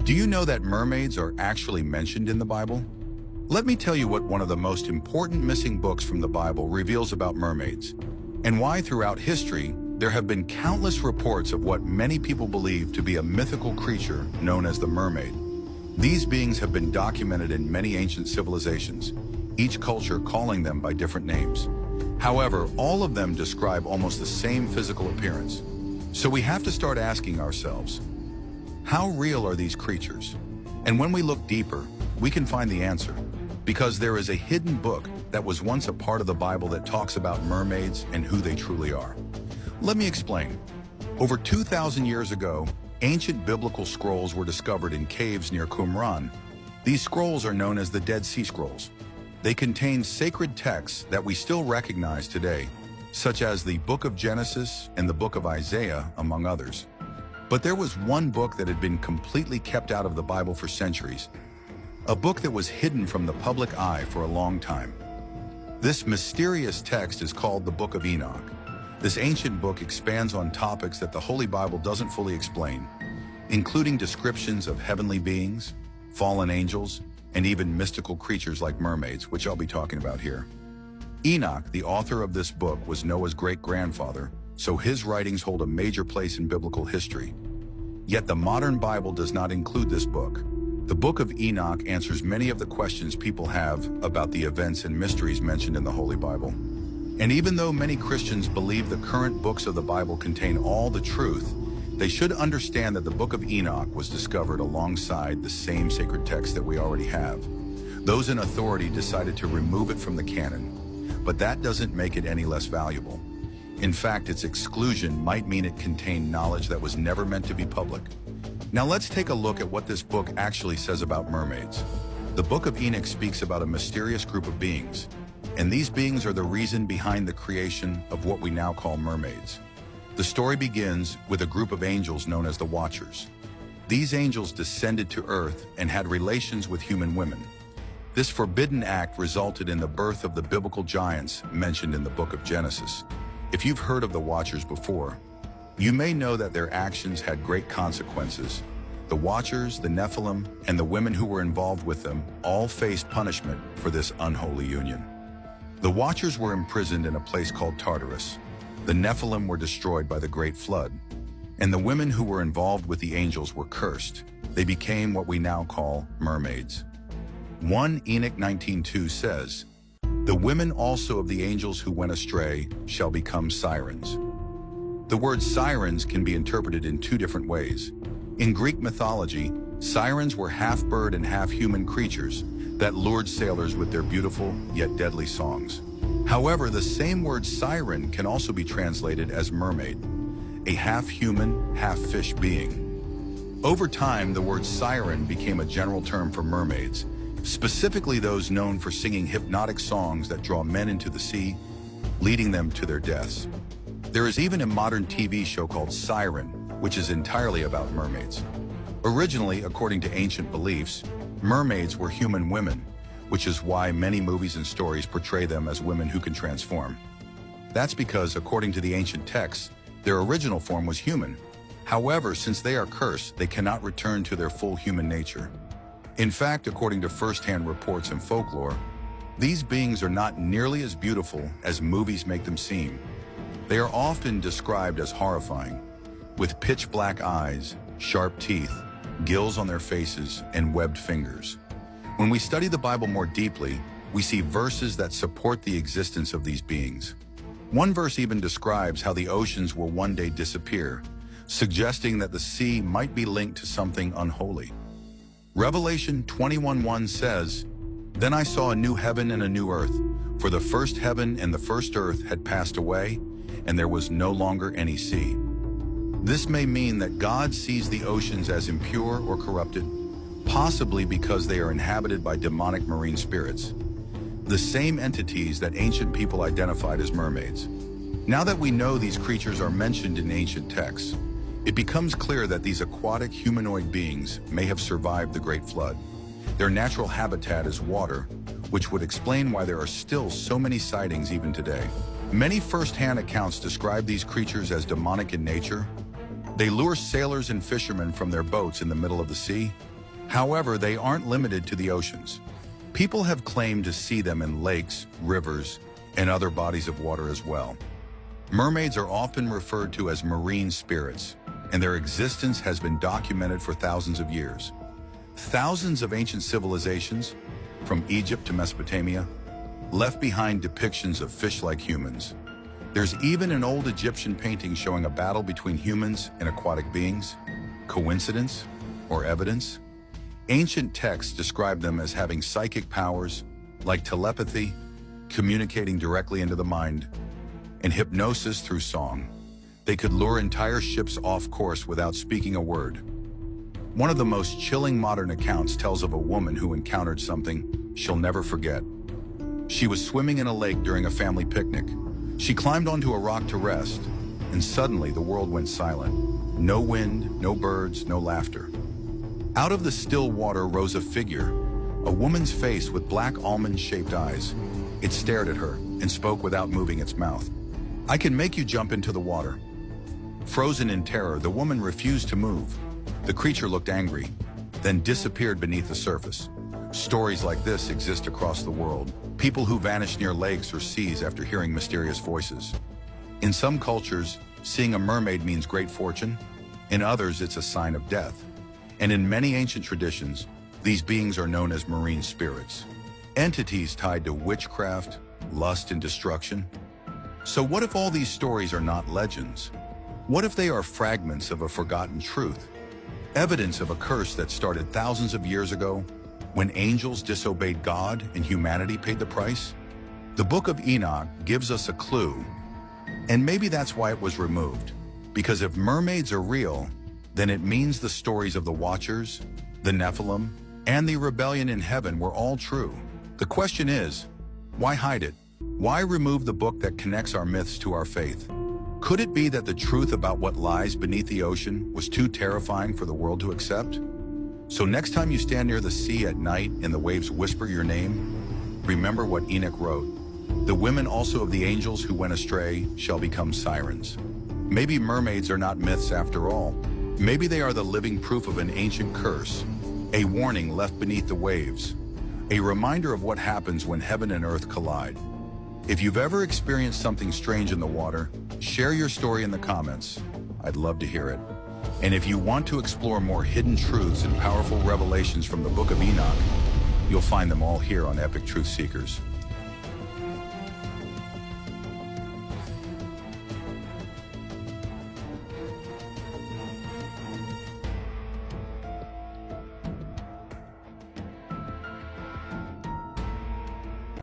Do you know that mermaids are actually mentioned in the Bible? Let me tell you what one of the most important missing books from the Bible reveals about mermaids, and why throughout history there have been countless reports of what many people believe to be a mythical creature known as the mermaid. These beings have been documented in many ancient civilizations, each culture calling them by different names. However, all of them describe almost the same physical appearance. So we have to start asking ourselves, how real are these creatures? And when we look deeper, we can find the answer, because there is a hidden book that was once a part of the Bible that talks about mermaids and who they truly are. Let me explain. Over 2,000 years ago, ancient biblical scrolls were discovered in caves near Qumran. These scrolls are known as the Dead Sea Scrolls. They contain sacred texts that we still recognize today, such as the Book of Genesis and the Book of Isaiah, among others. But there was one book that had been completely kept out of the Bible for centuries, a book that was hidden from the public eye for a long time. This mysterious text is called the Book of Enoch. This ancient book expands on topics that the Holy Bible doesn't fully explain, including descriptions of heavenly beings, fallen angels, and even mystical creatures like mermaids, which I'll be talking about here. Enoch, the author of this book, was Noah's great-grandfather, so his writings hold a major place in biblical history. Yet the modern Bible does not include this book. The Book of Enoch answers many of the questions people have about the events and mysteries mentioned in the Holy Bible. And even though many Christians believe the current books of the Bible contain all the truth, they should understand that the Book of Enoch was discovered alongside the same sacred text that we already have. Those in authority decided to remove it from the canon, but that doesn't make it any less valuable. In fact, its exclusion might mean it contained knowledge that was never meant to be public. Now let's take a look at what this book actually says about mermaids. The Book of Enoch speaks about a mysterious group of beings, and these beings are the reason behind the creation of what we now call mermaids. The story begins with a group of angels known as the Watchers. These angels descended to earth and had relations with human women. This forbidden act resulted in the birth of the biblical giants mentioned in the Book of Genesis. If you've heard of the Watchers before, you may know that their actions had great consequences. The Watchers, the Nephilim, and the women who were involved with them all faced punishment for this unholy union. The Watchers were imprisoned in a place called Tartarus. The Nephilim were destroyed by the Great Flood. And the women who were involved with the angels were cursed. They became what we now call mermaids. 1 Enoch 19:2 says, "The women also of the angels who went astray shall become sirens." The word sirens can be interpreted in two different ways. In Greek mythology, sirens were half bird and half human creatures that lured sailors with their beautiful yet deadly songs. However, the same word siren can also be translated as mermaid, a half human, half fish being. Over time, the word siren became a general term for mermaids, specifically those known for singing hypnotic songs that draw men into the sea, leading them to their deaths. There is even a modern TV show called Siren, which is entirely about mermaids. Originally, according to ancient beliefs, mermaids were human women, which is why many movies and stories portray them as women who can transform. That's because, according to the ancient texts, their original form was human. However, since they are cursed, they cannot return to their full human nature. In fact, according to first-hand reports and folklore, these beings are not nearly as beautiful as movies make them seem. They are often described as horrifying, with pitch-black eyes, sharp teeth, gills on their faces, and webbed fingers. When we study the Bible more deeply, we see verses that support the existence of these beings. One verse even describes how the oceans will one day disappear, suggesting that the sea might be linked to something unholy. Revelation 21:1 says, "Then I saw a new heaven and a new earth, for the first heaven and the first earth had passed away, and there was no longer any sea." This may mean that God sees the oceans as impure or corrupted, possibly because they are inhabited by demonic marine spirits, the same entities that ancient people identified as mermaids. Now that we know these creatures are mentioned in ancient texts, it becomes clear that these aquatic humanoid beings may have survived the Great Flood. Their natural habitat is water, which would explain why there are still so many sightings even today. Many first-hand accounts describe these creatures as demonic in nature. They lure sailors and fishermen from their boats in the middle of the sea, However, they aren't limited to the oceans. People have claimed to see them in lakes, rivers, and other bodies of water as well. Mermaids are often referred to as marine spirits, and their existence has been documented for thousands of years. Thousands of ancient civilizations, from Egypt to Mesopotamia, left behind depictions of fish-like humans. There's even an old Egyptian painting showing a battle between humans and aquatic beings. Coincidence or evidence? Ancient texts describe them as having psychic powers, like telepathy, communicating directly into the mind, and hypnosis through song. They could lure entire ships off course without speaking a word. One of the most chilling modern accounts tells of a woman who encountered something she'll never forget. She was swimming in a lake during a family picnic. She climbed onto a rock to rest, and suddenly the world went silent. No wind, no birds, no laughter. Out of the still water rose a figure, a woman's face with black almond-shaped eyes. It stared at her and spoke without moving its mouth. "I can make you jump into the water." Frozen in terror, the woman refused to move. The creature looked angry, then disappeared beneath the surface. Stories like this exist across the world. People who vanish near lakes or seas after hearing mysterious voices. In some cultures, seeing a mermaid means great fortune. In others, it's a sign of death. And in many ancient traditions, these beings are known as marine spirits, entities tied to witchcraft, lust, and destruction. So what if all these stories are not legends? What if they are fragments of a forgotten truth? Evidence of a curse that started thousands of years ago, when angels disobeyed God and humanity paid the price? The Book of Enoch gives us a clue, and maybe that's why it was removed. Because if mermaids are real, then it means the stories of the Watchers, the Nephilim, and the rebellion in heaven were all true. The question is, why hide it? Why remove the book that connects our myths to our faith? Could it be that the truth about what lies beneath the ocean was too terrifying for the world to accept? So next time you stand near the sea at night and the waves whisper your name, remember what Enoch wrote. The women also of the angels who went astray shall become sirens. Maybe mermaids are not myths after all. Maybe they are the living proof of an ancient curse, a warning left beneath the waves, a reminder of what happens when heaven and earth collide. If you've ever experienced something strange in the water, share your story in the comments. I'd love to hear it. And if you want to explore more hidden truths and powerful revelations from the Book of Enoch, you'll find them all here on Epic Truth Seekers.